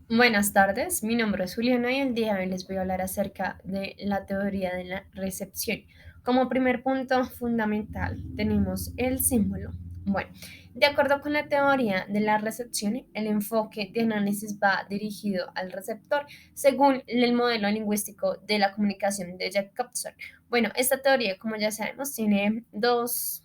Buenas tardes, mi nombre es Juliana y el día de hoy les voy a hablar acerca de la teoría de la recepción. Como primer punto fundamental tenemos el símbolo. Bueno, de acuerdo con la teoría de la recepción, el enfoque de análisis va dirigido al receptor según el modelo lingüístico de la comunicación de Jacobson. Bueno, esta teoría, como ya sabemos, tiene dos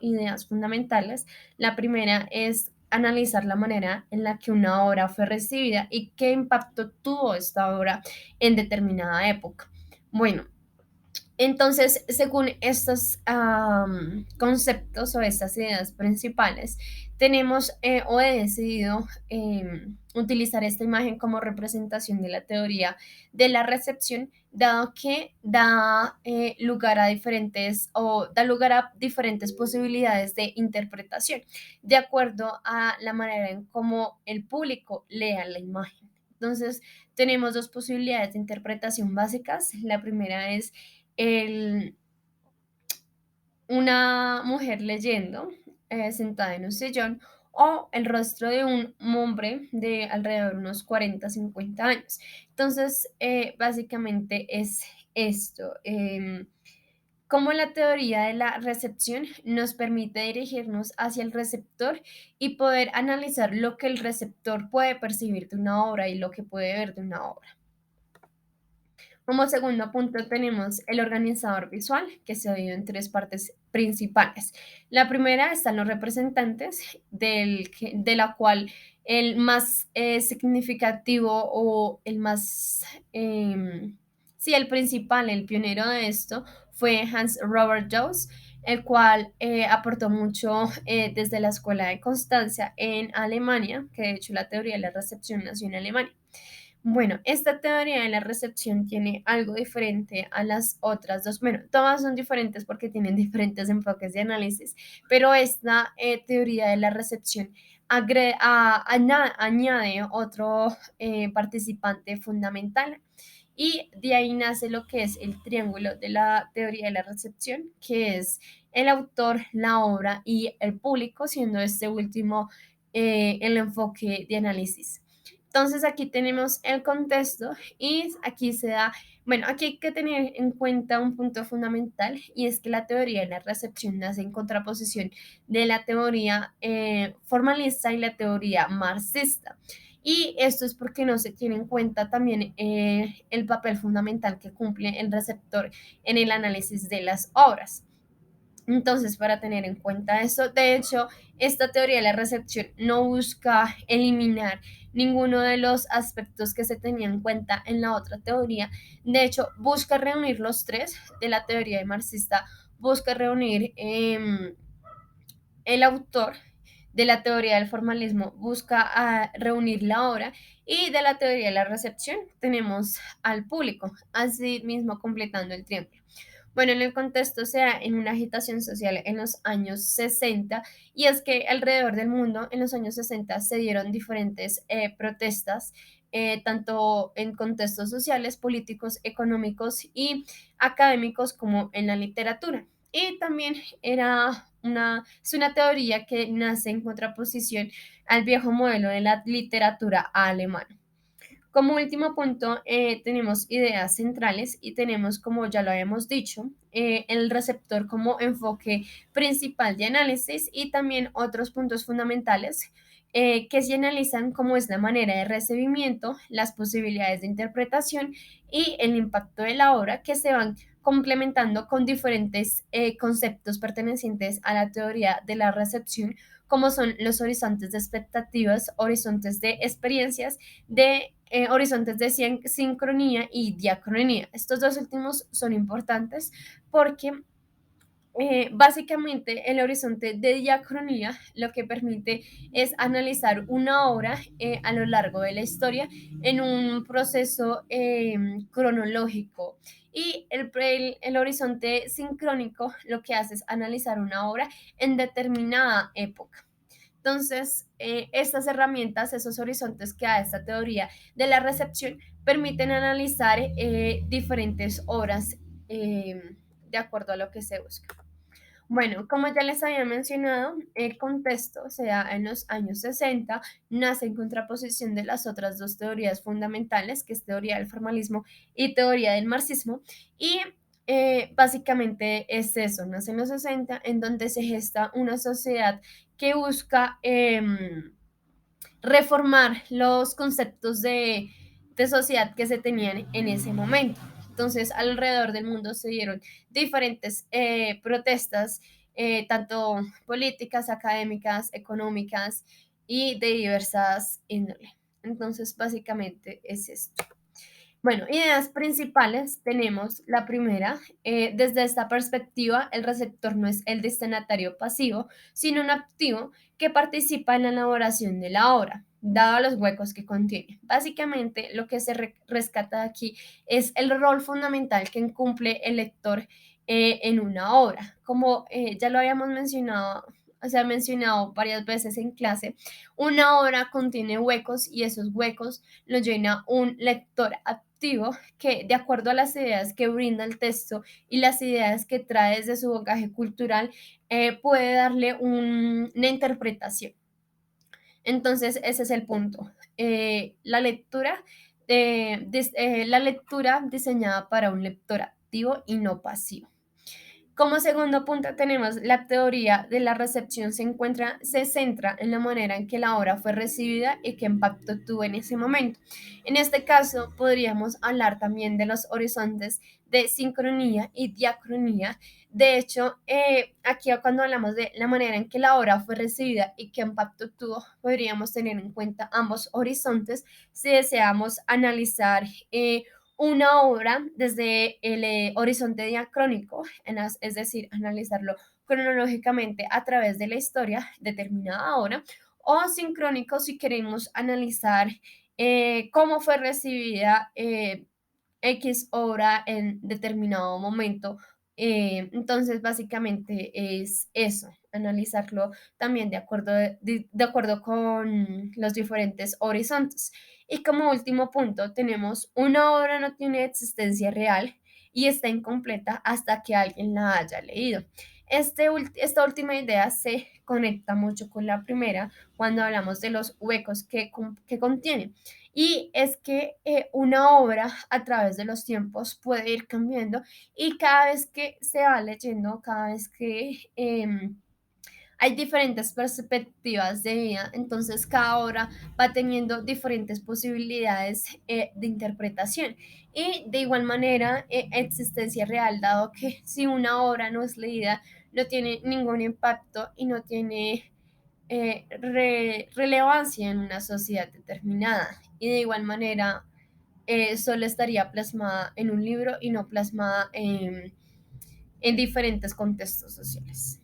ideas fundamentales. La primera es analizar la manera en la que una obra fue recibida y qué impacto tuvo esta obra en determinada época. Bueno, entonces, según estos conceptos o estas ideas principales, tenemos o he decidido utilizar esta imagen como representación de la teoría de la recepción, dado que da lugar a diferentes o da lugar a diferentes posibilidades de interpretación, de acuerdo a la manera en cómo el público lea la imagen. Entonces, tenemos dos posibilidades de interpretación básicas. La primera es el, una mujer leyendo sentada en un sillón o el rostro de un hombre de alrededor de unos 40 50 años. Entonces, básicamente es esto. Cómo la teoría de la recepción nos permite dirigirnos hacia el receptor y poder analizar lo que el receptor puede percibir de una obra y lo que puede ver de una obra. Como segundo punto tenemos el organizador visual, que se divide en tres partes principales. La primera están los representantes, de la cual el más significativo o el más, sí, el principal, el pionero de esto fue Hans Robert Gauss, el cual aportó mucho desde la Escuela de Constancia en Alemania, que de hecho la teoría de la recepción nació en Alemania. Bueno, esta teoría de la recepción tiene algo diferente a las otras dos. Bueno, todas son diferentes porque tienen diferentes enfoques de análisis, pero esta teoría de la recepción añade otro participante fundamental y de ahí nace lo que es el triángulo de la teoría de la recepción, que es el autor, la obra y el público, siendo este último el enfoque de análisis. Entonces aquí tenemos el contexto y aquí se da, bueno, aquí hay que tener en cuenta un punto fundamental y es que la teoría de la recepción nace en contraposición de la teoría formalista y la teoría marxista. Y esto es porque no se tiene en cuenta también el papel fundamental que cumple el receptor en el análisis de las obras. Entonces, para tener en cuenta eso, de hecho, esta teoría de la recepción no busca eliminar ninguno de los aspectos que se tenían en cuenta en la otra teoría. De hecho, busca reunir los tres de la teoría de marxista, busca reunir el autor de la teoría del formalismo, busca reunir la obra y de la teoría de la recepción tenemos al público, así mismo completando el triángulo. Bueno, en el contexto se da en una agitación social en los años 60 y es que alrededor del mundo en los años 60 se dieron diferentes protestas, tanto en contextos sociales, políticos, económicos y académicos como en la literatura. Y también es una teoría que nace en contraposición al viejo modelo de la literatura alemana. Como último punto, tenemos ideas centrales y tenemos, como ya lo habíamos dicho, el receptor como enfoque principal de análisis y también otros puntos fundamentales que se analizan como es la manera de recibimiento, las posibilidades de interpretación y el impacto de la obra que se van complementando con diferentes conceptos pertenecientes a la teoría de la recepción, como son los horizontes de expectativas, horizontes de experiencias, de horizontes de sincronía y diacronía. Estos dos últimos son importantes porque básicamente el horizonte de diacronía lo que permite es analizar una obra a lo largo de la historia en un proceso cronológico. Y el horizonte sincrónico lo que hace es analizar una obra en determinada época. Entonces, estas herramientas, esos horizontes que da esta teoría de la recepción, permiten analizar diferentes obras de acuerdo a lo que se busca. Bueno, como ya les había mencionado, el contexto se da en los años 60, nace en contraposición de las otras dos teorías fundamentales, que es teoría del formalismo y teoría del marxismo, y básicamente es eso, nace en los 60, en donde se gesta una sociedad que busca reformar los conceptos de sociedad que se tenían en ese momento. Entonces, alrededor del mundo se dieron diferentes protestas, tanto políticas, académicas, económicas y de diversas índole. Entonces, básicamente es esto. Bueno, ideas principales tenemos la primera. Desde esta perspectiva, el receptor no es el destinatario pasivo, sino un activo que participa en la elaboración de la obra, dado los huecos que contiene. Básicamente, lo que se rescata de aquí es el rol fundamental que cumple el lector en una obra. Como ya lo habíamos mencionado, se ha mencionado varias veces en clase, una obra contiene huecos y esos huecos lo llena un lector activo que, de acuerdo a las ideas que brinda el texto y las ideas que trae desde su bagaje cultural, puede darle una interpretación. Entonces, ese es el punto. La lectura diseñada para un lector activo y no pasivo. Como segundo punto tenemos la teoría de la recepción se centra en la manera en que la obra fue recibida y qué impacto tuvo en ese momento. En este caso podríamos hablar también de los horizontes de sincronía y diacronía. De hecho, aquí cuando hablamos de la manera en que la obra fue recibida y qué impacto tuvo, podríamos tener en cuenta ambos horizontes si deseamos analizar una obra desde el horizonte diacrónico, es decir, analizarlo cronológicamente a través de la historia determinada obra, o sincrónico si queremos analizar cómo fue recibida X obra en determinado momento. Entonces, básicamente es eso, analizarlo también de acuerdo con los diferentes horizontes. Y como último punto, tenemos una obra no tiene existencia real y está incompleta hasta que alguien la haya leído. Esta última idea se conecta mucho con la primera cuando hablamos de los huecos que contiene. Y es que una obra a través de los tiempos puede ir cambiando y cada vez que se va leyendo, cada vez que hay diferentes perspectivas de vida, entonces cada obra va teniendo diferentes posibilidades de interpretación. Y de igual manera, existencia real, dado que si una obra no es leída, no tiene ningún impacto y no tiene relevancia en una sociedad determinada. Y de igual manera, solo estaría plasmada en un libro y no plasmada en diferentes contextos sociales.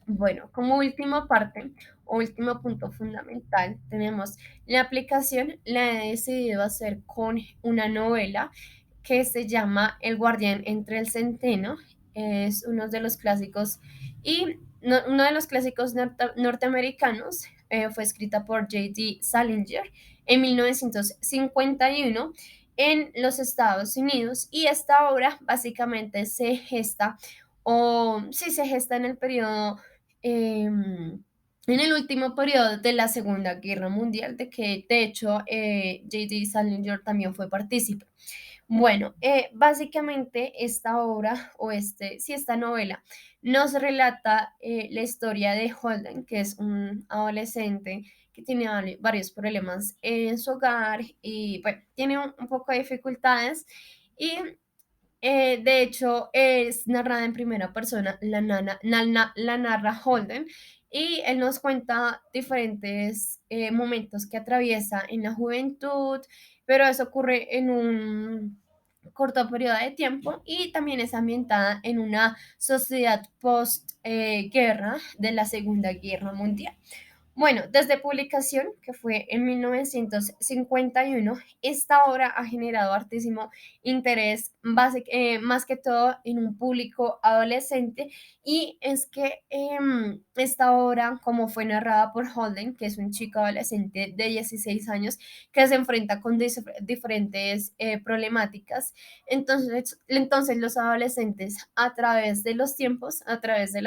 Bueno, como última parte o último punto fundamental, tenemos la aplicación, la he decidido hacer con una novela que se llama El guardián entre el centeno. Es uno de los clásicos y uno de los clásicos norteamericanos. Fue escrita por J.D. Salinger en 1951 en los Estados Unidos y esta obra básicamente se gesta o sí se gesta en el periodo en el último periodo de la Segunda Guerra Mundial, de que de hecho J.D. Salinger también fue partícipe. Bueno, básicamente esta obra o sí, esta novela nos relata la historia de Holden, que es un adolescente que tiene varios problemas en su hogar y bueno, tiene un poco de dificultades y de hecho, es narrada en primera persona, la narra Holden, y él nos cuenta diferentes momentos que atraviesa en la juventud, pero eso ocurre en un corto periodo de tiempo y también es ambientada en una sociedad post-guerra de la Segunda Guerra Mundial. Bueno, desde publicación, que fue en 1951, esta obra ha generado hartísimo interés más que todo en un público adolescente, y es que esta obra, como fue narrada por Holden, que es un chico adolescente de 16 años que se enfrenta con diferentes problemáticas, entonces los adolescentes a través de los tiempos, a través de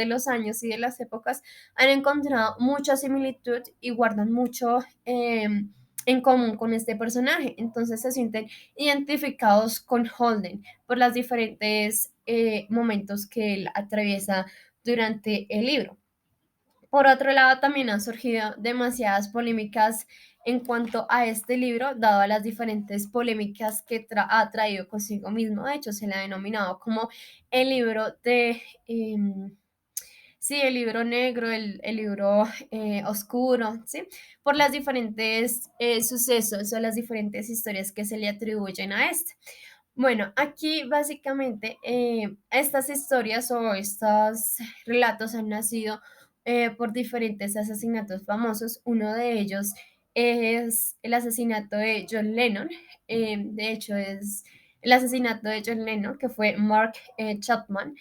los años y de las épocas, han encontrado mucha similitud y guardan mucho en común con este personaje. Entonces se sienten identificados con Holden por los diferentes momentos que él atraviesa durante el libro. Por otro lado, también han surgido demasiadas polémicas en cuanto a este libro, dado las diferentes polémicas que ha traído consigo mismo. De hecho, se le ha denominado como el libro de, sí, el libro negro, el libro oscuro, ¿sí? Por las diferentes sucesos o las diferentes historias que se le atribuyen a este. Bueno, aquí básicamente estas historias o estos relatos han nacido por diferentes asesinatos famosos. Uno de ellos es el asesinato de John Lennon. De hecho, es el asesinato de John Lennon, que fue Mark Chapman.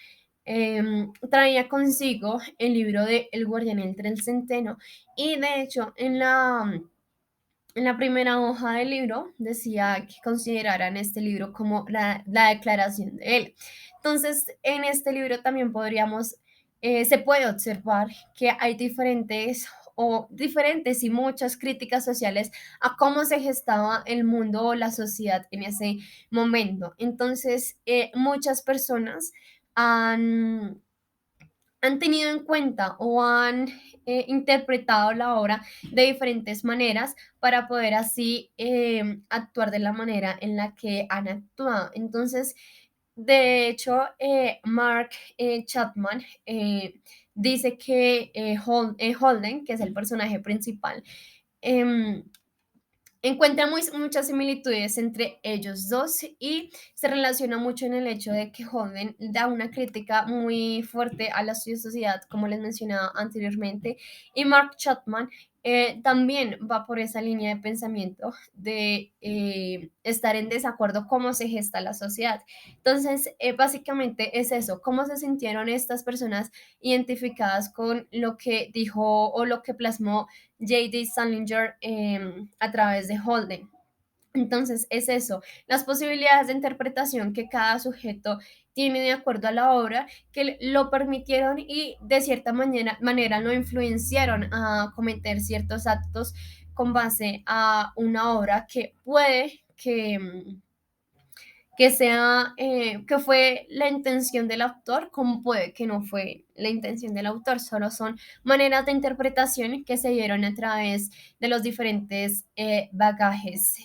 Traía consigo el libro de El guardián entre el centeno, y de hecho en la primera hoja del libro decía que consideraran este libro como la declaración de él. Entonces, en este libro también se puede observar que hay diferentes y muchas críticas sociales a cómo se gestaba el mundo o la sociedad en ese momento. Entonces, muchas personas han han tenido en cuenta o han interpretado la obra de diferentes maneras para poder así actuar de la manera en la que han actuado. Entonces, de hecho, Mark Chapman dice que Holden, que es el personaje principal, em, encuentra muchas similitudes entre ellos dos, y se relaciona mucho en el hecho de que Holden da una crítica muy fuerte a la sociedad, como les mencionaba anteriormente, y Mark Chapman también va por esa línea de pensamiento de estar en desacuerdo cómo se gesta la sociedad. Entonces, básicamente es eso, cómo se sintieron estas personas identificadas con lo que dijo o lo que plasmó J.D. Salinger a través de Holden. Entonces es eso, las posibilidades de interpretación que cada sujeto tiene de acuerdo a la obra, que lo permitieron y de cierta manera lo influenciaron a cometer ciertos actos con base a una obra que puede que sea, que fue la intención del autor, como puede que no fue la intención del autor, solo son maneras de interpretación que se dieron a través de los diferentes bagajes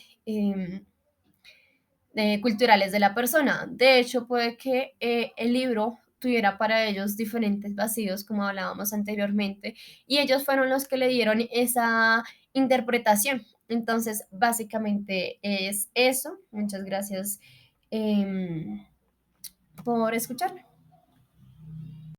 culturales de la persona. De hecho, puede que el libro tuviera para ellos diferentes vacíos, como hablábamos anteriormente, y ellos fueron los que le dieron esa interpretación. Entonces, básicamente es eso. Muchas gracias por escucharme.